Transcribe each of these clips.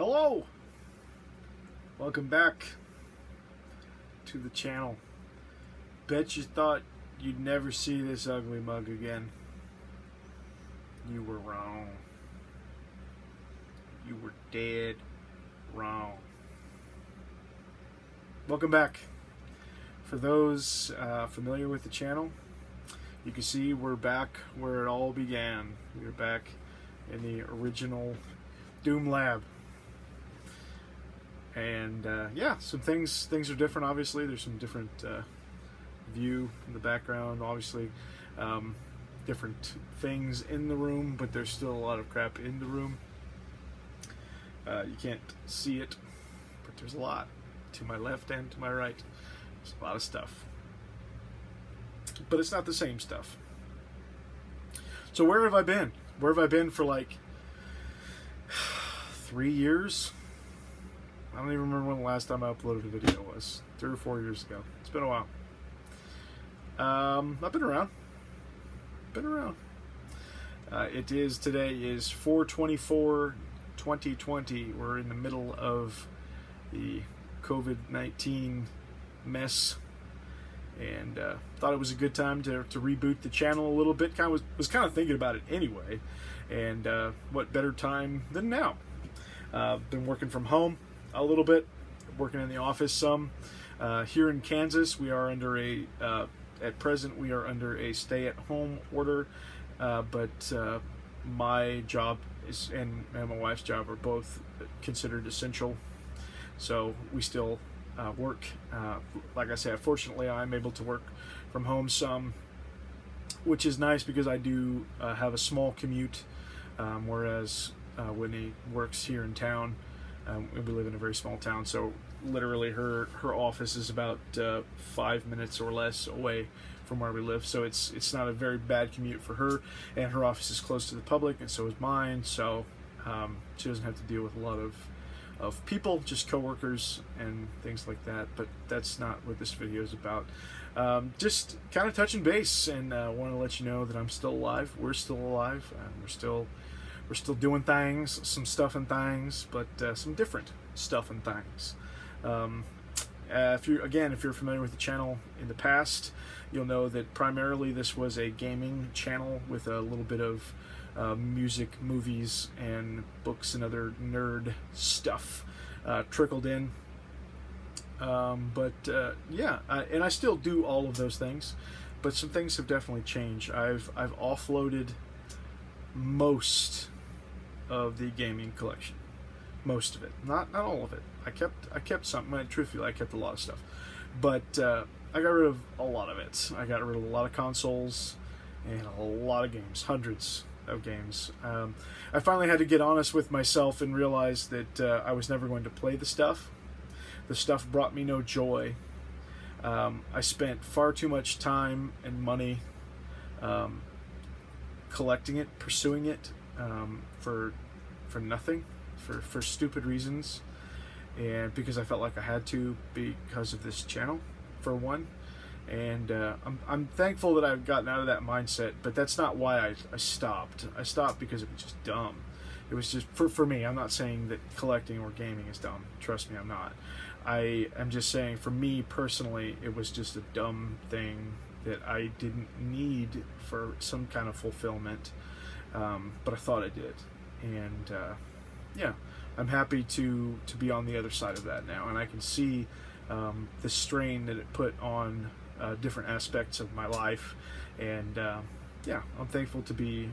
Hello! Welcome back to the channel. Bet you thought you'd never see this ugly mug again. You were wrong. You were dead wrong. Welcome back. For those familiar with the channel, you can see we're back where it all began. We're back in the original Doom Lab. And yeah, some things are different. Obviously, there's some different view in the background. Obviously, different things in the room, but there's still a lot of crap in the room. You can't see it, but there's a lot to my left and to my right. There's a lot of stuff, but it's not the same stuff. So where have I been? Where have I been for like 3 years? I don't even remember when the last time I uploaded a video was. 3 or 4 years ago. It's been a while. I've been around. Today is 4/24/2020. We're in the middle of the COVID-19 mess, and thought it was a good time to reboot the channel a little bit. Was kind of thinking about it anyway, and what better time than now? Been working from home a little bit, working in the office some. Here in Kansas, we are under at present we are under a stay-at-home order, but my job and my wife's job are both considered essential, so we still work. Like I said, fortunately, I'm able to work from home some, which is nice because I do have a small commute, whereas when he works here in town, we live in a very small town, so literally her office is about 5 minutes or less away from where we live, so it's not a very bad commute for her, and her office is close to the public, and so is mine, so she doesn't have to deal with a lot of people, just coworkers and things like that. But that's not what this video is about. Just kind of touching base, and want to let you know that I'm still alive. We're still alive. We're still doing things, some stuff and things, but some different stuff and things. If you're familiar with the channel in the past, you'll know that primarily this was a gaming channel with a little bit of music, movies, and books and other nerd stuff trickled in. Yeah, and I still do all of those things, but some things have definitely changed. I've offloaded most of the gaming collection, most of it, not all of it. I kept some. Truthfully, I kept a lot of stuff, but I got rid of a lot of it. I got rid of a lot of consoles and a lot of games, hundreds of games. I finally had to get honest with myself and realize that I was never going to play the stuff. The stuff brought me no joy. I spent far too much time and money collecting it, pursuing it, for nothing, for stupid reasons, and because I felt like I had to, because of this channel, for one. And I'm thankful that I've gotten out of that mindset, but that's not why I stopped. I stopped because it was just dumb. It was just, for me, I'm not saying that collecting or gaming is dumb. Trust me, I'm not. I am just saying, for me personally, it was just a dumb thing that I didn't need for some kind of fulfillment, but I thought I did. And yeah, I'm happy to be on the other side of that now, and I can see the strain that it put on different aspects of my life, and yeah, I'm thankful to be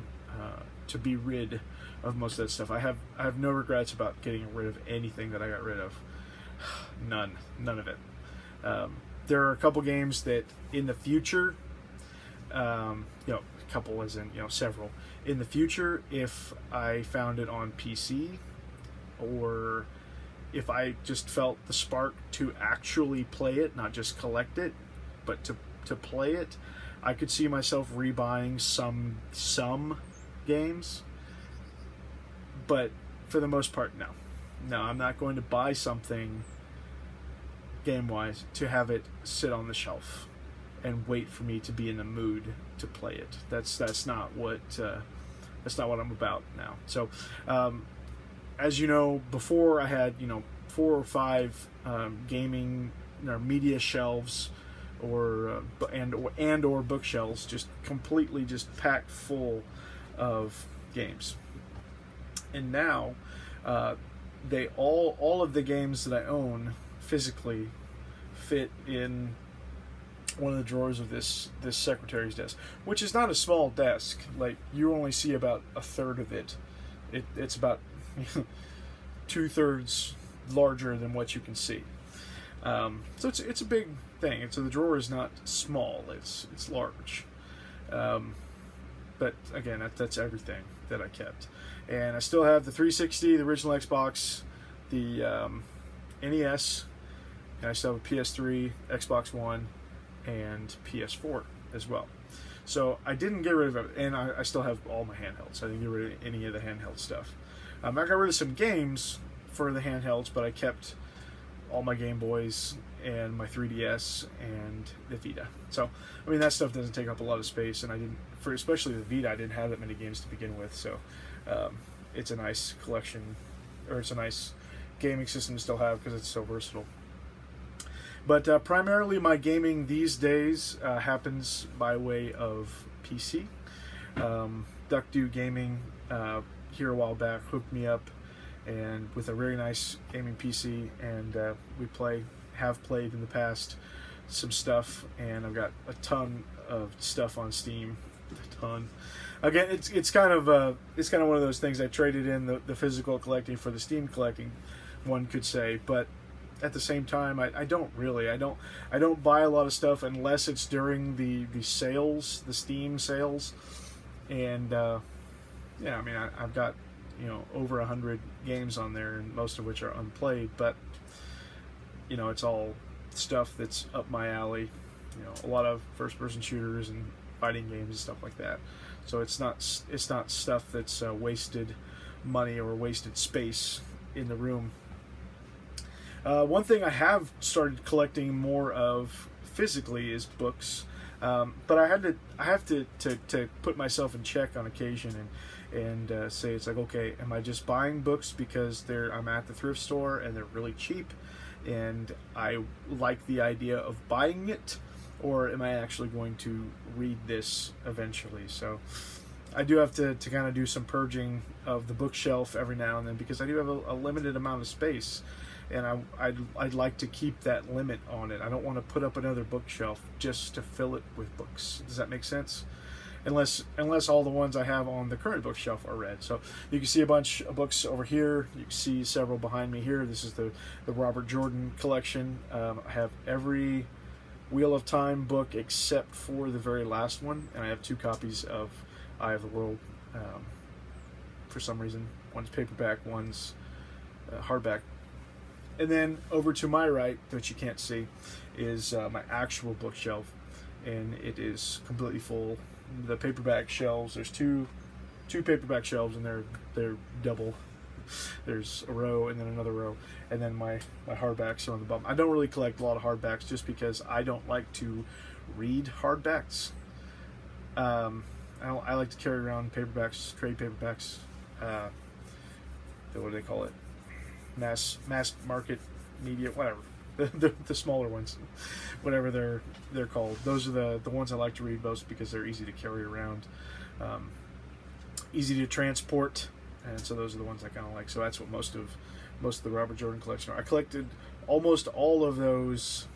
rid of most of that stuff. I have no regrets about getting rid of anything that I got rid of. None of it. There are a couple games that in the future, a couple as in, several, in the future, if I found it on PC, or if I just felt the spark to actually play it, not just collect it, but to play it, I could see myself rebuying some games. But for the most part, no, I'm not going to buy something game-wise to have it sit on the shelf and wait for me to be in the mood to play it. That's not what I'm about now. So as you know, before I had 4 or 5 gaming or media shelves, or or bookshelves, just completely just packed full of games. And now, they all of the games that I own physically fit in one of the drawers of this secretary's desk, which is not a small desk. Like, you only see about a third of it. It's about 2/3 larger than what you can see. So it's a big thing. And so the drawer is not small; it's large. But again, that's everything that I kept, and I still have the 360, the original Xbox, the NES, and I still have a PS3, Xbox One, and PS4 as well. So I didn't get rid of it, and I still have all my handhelds. I didn't get rid of any of the handheld stuff. I got rid of some games for the handhelds, but I kept all my Game Boys and my 3DS and the Vita. So, I mean, that stuff doesn't take up a lot of space, and I didn't, for especially the Vita, I didn't have that many games to begin with. So, it's a nice collection, or it's a nice gaming system to still have because it's so versatile. But primarily, my gaming these days happens by way of PC. DuckDoo Gaming here a while back hooked me up and with a very nice gaming PC, and we have played in the past some stuff, and I've got a ton of stuff on Steam. A ton. Again, it's kind of one of those things. I traded in the physical collecting for the Steam collecting, one could say, but at the same time, I don't buy a lot of stuff unless it's during the sales, the Steam sales, and yeah, I mean, I've got over 100 games on there, and most of which are unplayed, but it's all stuff that's up my alley. A lot of first-person shooters and fighting games and stuff like that. So it's not stuff that's wasted money or wasted space in the room. One thing I have started collecting more of physically is books, but I have to put myself in check on occasion and say, it's like, okay, am I just buying books because I'm at the thrift store and they're really cheap and I like the idea of buying it, or am I actually going to read this eventually? So I do have to kind of do some purging of the bookshelf every now and then, because I do have a limited amount of space, and I'd like to keep that limit on it. I don't want to put up another bookshelf just to fill it with books. Does that make sense? Unless all the ones I have on the current bookshelf are read. So you can see a bunch of books over here. You can see several behind me here. This is the Robert Jordan collection. I have every Wheel of Time book except for the very last one, and I have 2 copies of Eye of the World. For some reason, one's paperback, one's hardback. And then over to my right, which you can't see, is my actual bookshelf, and it is completely full. The paperback shelves, there's two paperback shelves, and they're double. There's a row and then another row, and then my hardbacks are on the bottom. I don't really collect a lot of hardbacks just because I don't like to read hardbacks. I like to carry around paperbacks, trade paperbacks. What do they call it? Mass market media, whatever. The smaller ones, whatever they're called. Those are the ones I like to read most because they're easy to carry around, easy to transport, and so those are the ones I kind of like. So that's what most of the Robert Jordan collection are. I collected almost all of those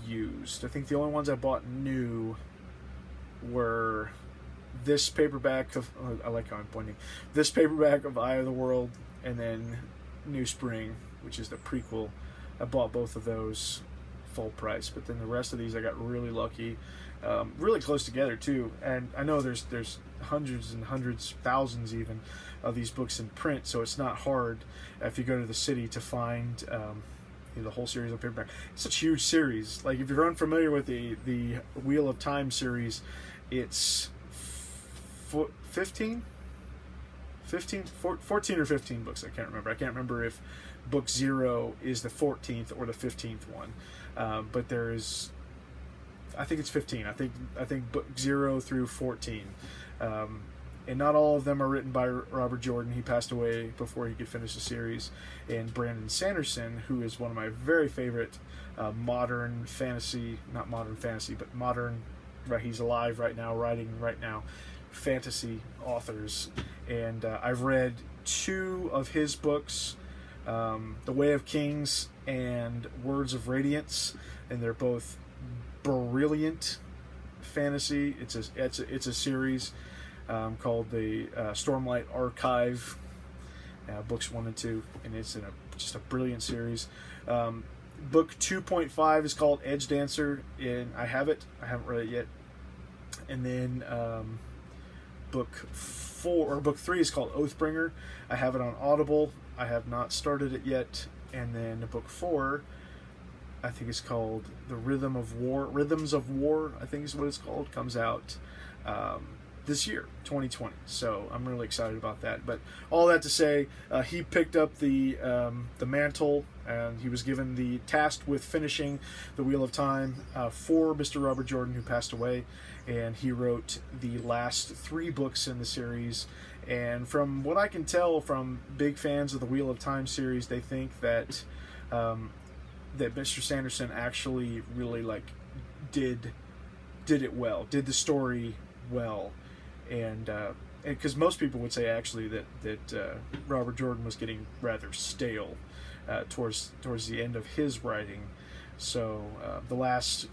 used. I think the only ones I bought new were this paperback of I like how I'm pointing. This paperback of Eye of the World, and then New Spring, which is the prequel. I bought both of those full price, but then the rest of these I got really lucky, really close together too. And I know there's hundreds and hundreds, thousands even, of these books in print, so it's not hard if you go to the city to find the whole series of paperback. It's such a huge series. Like, if you're unfamiliar with the Wheel of Time series, it's 14 or 15 books. I can't remember. I can't remember if book 0 is the 14th or the 15th one. But there is, I think it's 15. I think book 0 through 14. and not all of them are written by Robert Jordan. He passed away before he could finish the series. And Brandon Sanderson, who is one of my very favorite modern fantasy, not modern fantasy, but modern, right, he's alive right now, writing right now, fantasy authors. And I've read 2 of his books, The Way of Kings and Words of Radiance, and they're both brilliant fantasy. It's a series called the Stormlight Archive, books 1 and 2, and it's just a brilliant series. Book 2.5 is called Edge Dancer, and I haven't read it yet. And then book 3 is called Oathbringer. I have it on Audible. I have not started it yet. And then book 4, I think it's called Rhythms of War, I think is what it's called, comes out this year, 2020. So I'm really excited about that. But all that to say, he picked up the mantle, and he was given the task with finishing the Wheel of Time for Mr. Robert Jordan, who passed away. And he wrote the last 3 books in the series. And from what I can tell from big fans of the Wheel of Time series, they think that that Mr. Sanderson actually really did it well, did the story well, and because most people would say actually that Robert Jordan was getting rather stale towards the end of his writing. So the last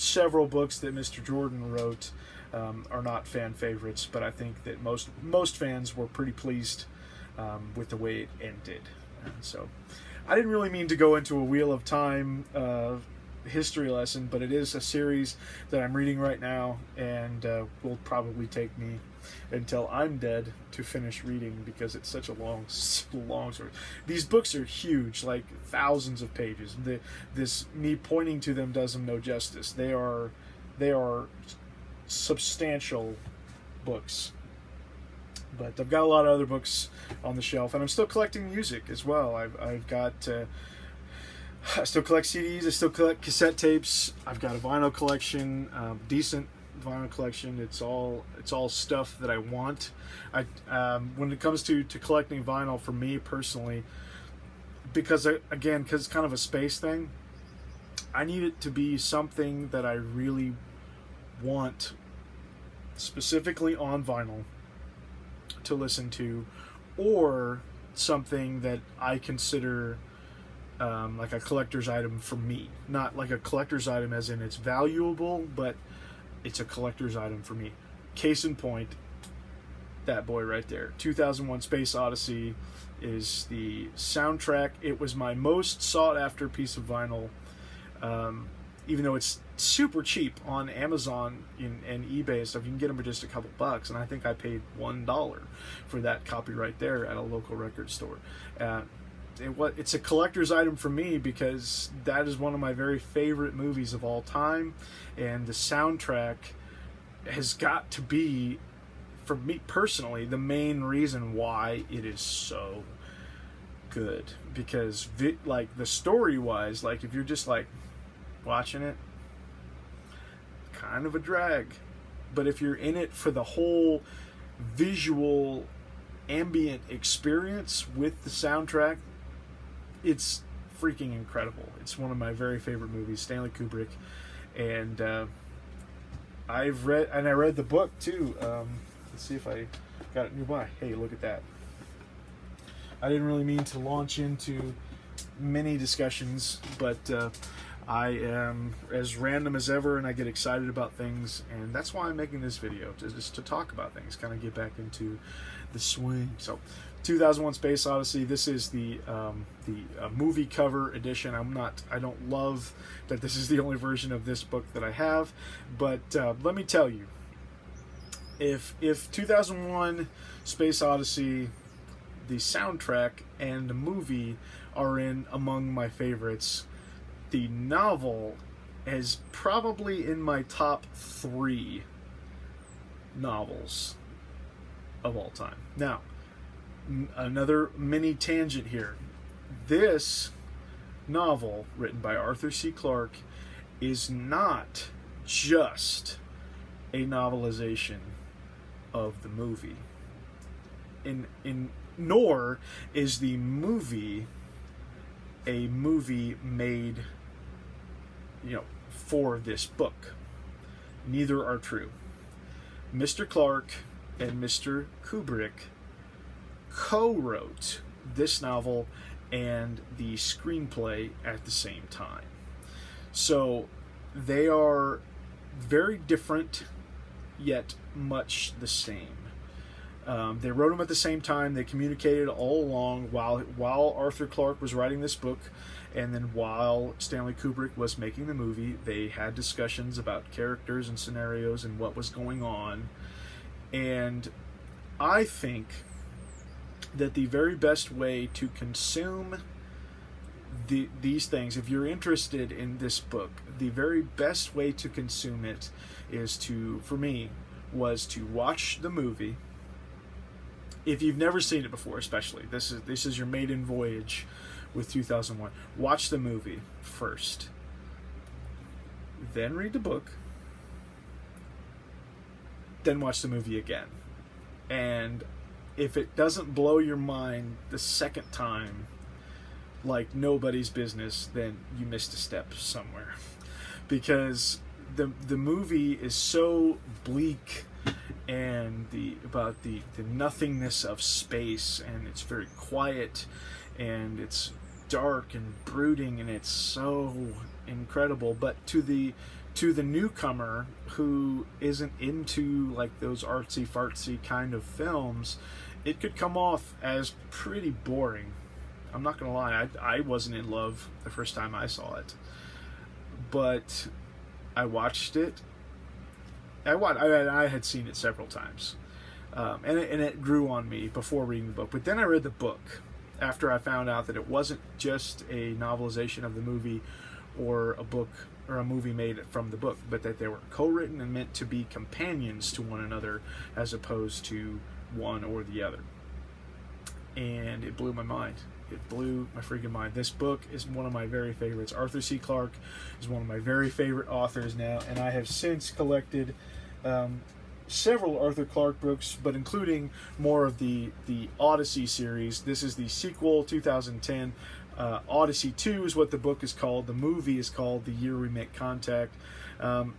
several books that Mr. Jordan wrote are not fan favorites, but I think that most fans were pretty pleased with the way it ended. And so I didn't really mean to go into a Wheel of Time history lesson, but it is a series that I'm reading right now, and will probably take me until I'm dead to finish reading, because it's such a long story. These books are huge, like thousands of pages. Me pointing to them does them no justice. They are substantial books. But I've got a lot of other books on the shelf, and I'm still collecting music as well. I still collect CDs. I still collect cassette tapes. I've got a vinyl collection, decent vinyl collection. It's all stuff that I want. When it comes to collecting vinyl, for me personally, because it's kind of a space thing, I need it to be something that I really want, specifically on vinyl, to listen to, or something that I consider like a collector's item for me. Not like a collector's item as in it's valuable, but it's a collector's item for me. Case in point, that boy right there. 2001 Space Odyssey is the soundtrack. It was my most sought after piece of vinyl, even though it's super cheap on Amazon and eBay and stuff. You can get them for just a couple bucks, and I think I paid $1 for that copy right there at a local record store. It's a collector's item for me because that is one of my very favorite movies of all time, and the soundtrack has got to be, for me personally, the main reason why it is so good. Because the story wise, if you're just watching it, kind of a drag. But if you're in it for the whole visual ambient experience with the soundtrack, it's freaking incredible. It's one of my very favorite movies, Stanley Kubrick, and I read the book too. Let's see if I got it nearby. Hey, look at that. I didn't really mean to launch into many discussions, but I am as random as ever, and I get excited about things, and that's why I'm making this video, just to talk about things, kind of get back into the swing. So 2001 Space Odyssey, this is the movie cover edition. I don't love that this is the only version of this book that I have, but let me tell you, if 2001 Space Odyssey, the soundtrack and the movie are in among my favorites, the novel is probably in my top 3 novels of all time. Now, another mini tangent here. This novel, written by Arthur C. Clarke, is not just a novelization of the movie. Nor is the movie a movie made, for this book. Neither are true. Mr. Clarke and Mr. Kubrick co-wrote this novel and the screenplay at the same time. So they are very different, yet much the same. They wrote them at the same time. They communicated all along while Arthur Clarke was writing this book, and then while Stanley Kubrick was making the movie, they had discussions about characters and scenarios and what was going on. And I think that the very best way to consume these things, if you're interested in this book, the very best way to consume it was to watch the movie. If you've never seen it before, especially, this is your maiden voyage with 2001. Watch the movie first, then read the book, then watch the movie again. And if it doesn't blow your mind the second time like nobody's business, then you missed a step somewhere. Because the movie is so bleak, and about the nothingness of space, and it's very quiet, and it's dark and brooding, and it's so incredible. But to the newcomer who isn't into like those artsy fartsy kind of films, it could come off as pretty boring. I'm not gonna lie, I wasn't in love the first time I saw it, but I watched it. I had seen it several times, and it grew on me before reading the book. But then I read the book after I found out that it wasn't just a novelization of the movie or a book or a movie made from the book, but that they were co-written and meant to be companions to one another as opposed to one or the other. And it blew my mind. It blew my freaking mind. This book is one of my very favorites. Arthur C. Clarke is one of my very favorite authors now, and I have since collected several Arthur Clarke books, but including more of the Odyssey series. This is the sequel, 2010. Odyssey 2 is what the book is called. The movie is called The Year We Make Contact. The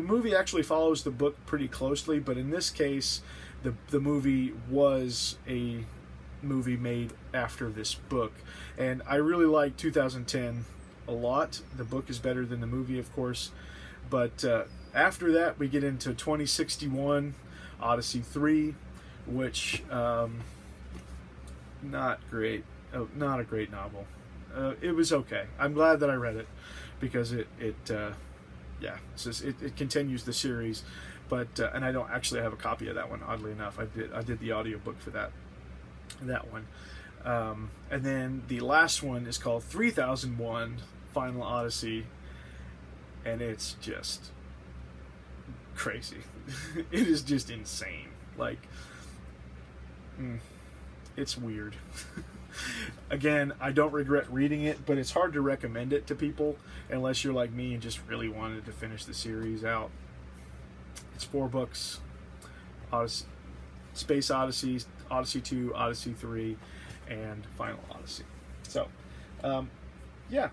movie actually follows the book pretty closely, but in this case, the movie was a movie made after this book. And I really like 2010 a lot. The book is better than the movie, of course. But after that, we get into 2061, Odyssey 3, which, not great. Oh, not a great novel. It was okay. I'm glad that I read it, because it continues the series. But and I don't actually have a copy of that one, oddly enough. I did the audiobook for that one. And then the last one is called 3001 Final Odyssey, and it's just crazy. It is just insane. Like, it's weird. Again, I don't regret reading it, but it's hard to recommend it to people unless you're like me and just really wanted to finish the series out. It's 4 books: Odyssey, Space Odyssey, Odyssey 2, Odyssey 3, and Final Odyssey. So, yeah.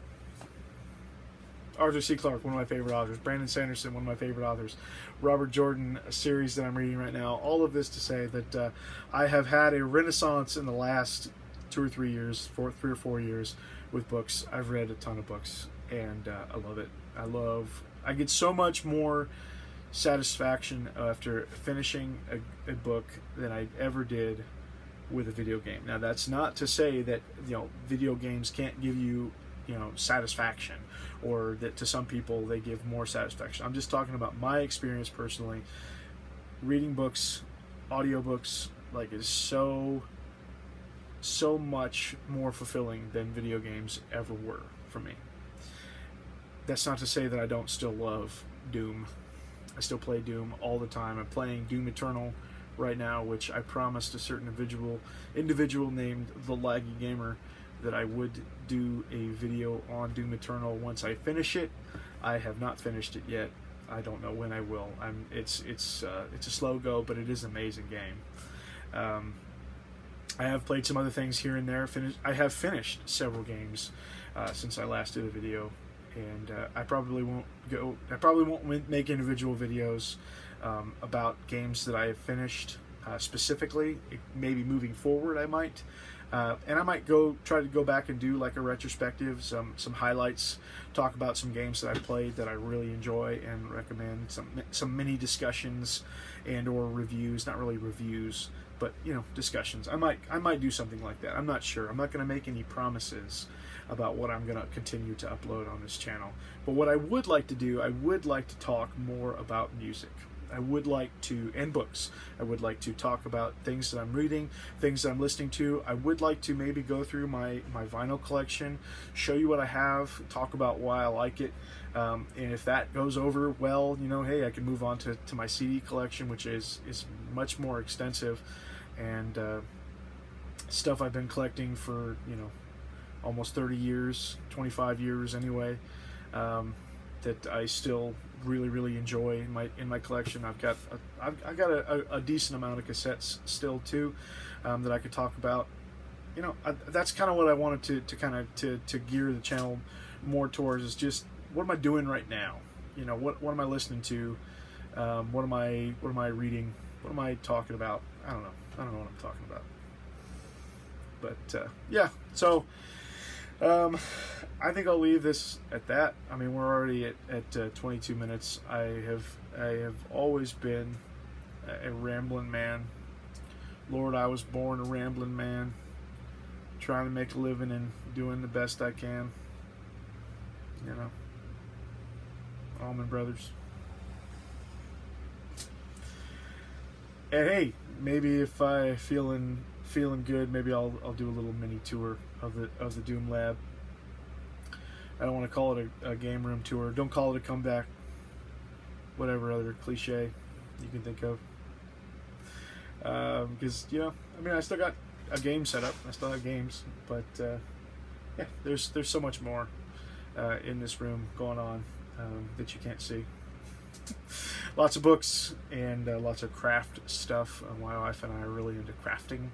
Arthur C. Clarke, one of my favorite authors. Brandon Sanderson, one of my favorite authors. Robert Jordan, a series that I'm reading right now. All of this to say that I have had a renaissance in the last 2 or 3 years, 3 or 4 years with books. I've read a ton of books, and I love it. I get so much more satisfaction after finishing a book than I ever did with a video game. Now, that's not to say that video games can't give you satisfaction, or that to some people they give more satisfaction. I'm just talking about my experience personally. Reading books, audiobooks, like, is so much more fulfilling than video games ever were for me. That's not to say that I don't still love Doom. I still play Doom all the time. I'm playing Doom Eternal right now, which I promised a certain individual named The Laggy Gamer that I would do a video on Doom Eternal once I finish it. I have not finished it yet. I don't know when I will. It's a slow go, but it is an amazing game. I have played some other things here and there. I have finished several games since I last did a video, and I probably won't make individual videos about games that I have finished specifically. Maybe moving forward, I might. And I might try to go back and do like a retrospective, some highlights, talk about some games that I played that I really enjoy and recommend, some mini discussions and or reviews, not really reviews, but discussions. I might do something like that. I'm not sure. I'm not going to make any promises about what I'm going to continue to upload on this channel. But what I would like to do, I would like to talk more about music. I would like to, and books. I would like to talk about things that I'm reading, things that I'm listening to. I would like to maybe go through my vinyl collection, show you what I have, talk about why I like it. And if that goes over well, hey, I can move on to my CD collection, which is much more extensive, and stuff I've been collecting for, almost 30 years, 25 years anyway, that I still really enjoy in my collection. I've got a decent amount of cassettes still too, that I could talk about. That's kind of what I wanted to gear the channel more towards, is just what am I doing right now? What am I listening to? What am I reading? What am I talking about? I don't know what I'm talking about. But yeah, so I think I'll leave this at that. I mean, we're already at 22 minutes. I have always been a rambling man. Lord, I was born a rambling man, trying to make a living and doing the best I can. Allman Brothers. And hey, maybe if I feeling good, maybe I'll do a little mini tour of the Doom Lab. I don't want to call it a game room tour. Don't call it a comeback. Whatever other cliche you can think of. Because I still got a game set up. I still have games, but yeah, there's so much more in this room going on that you can't see. Lots of books and lots of craft stuff. My wife and I are really into crafting,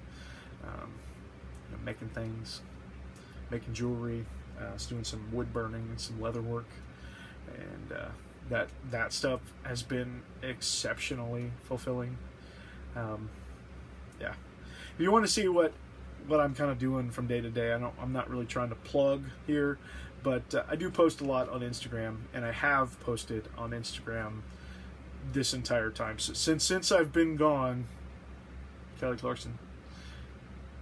making things, making jewelry, doing some wood burning and some leather work, and that stuff has been exceptionally fulfilling. Yeah, if you want to see what I'm kind of doing from day to day, I'm not really trying to plug here, but I do post a lot on Instagram, and I have posted on Instagram this entire time. So since I've been gone, Kelly Clarkson,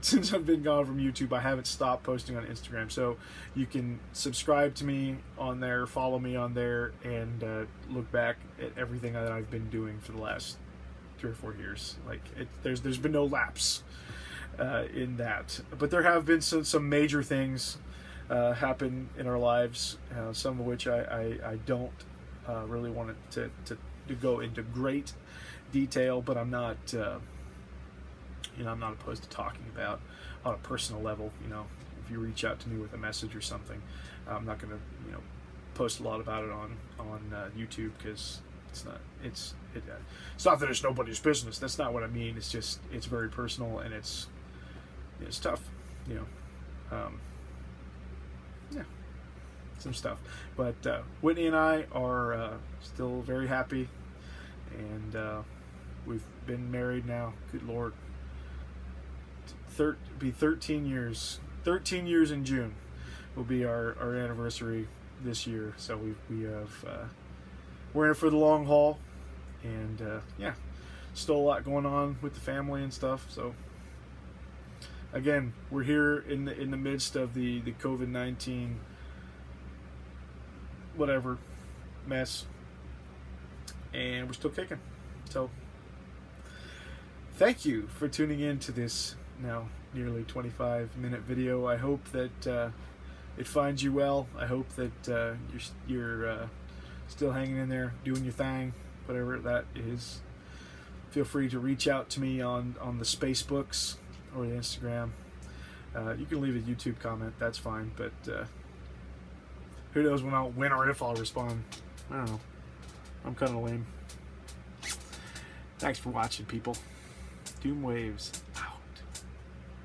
since I've been gone from YouTube, I haven't stopped posting on Instagram. So you can subscribe to me on there, follow me on there, and look back at everything that I've been doing for the last 3 or 4 years. There's been no lapse in that, but there have been some major things happen in our lives, some of which I don't really want to go into great detail, but I'm not I'm not opposed to talking about on a personal level. If you reach out to me with a message or something, I'm not going to post a lot about it on YouTube, because it's not that it's nobody's business. That's not what I mean. It's just, it's very personal, and it's tough, yeah, some stuff. But Whitney and I are still very happy, and we've been married now, good Lord, be 13 years. 13 years in June will be our anniversary this year. So we're in it for the long haul, and yeah, still a lot going on with the family and stuff. So again, we're here in the midst of the COVID-19 whatever mess, and we're still kicking. So thank you for tuning in to this now nearly 25-minute video. I hope that it finds you well. I hope that you're still hanging in there, doing your thing, whatever that is. Feel free to reach out to me on the Spacebooks or the Instagram. You can leave a YouTube comment, that's fine, but who knows when or if I'll respond. I don't know. I'm kind of lame. Thanks for watching, people. Doom Waves.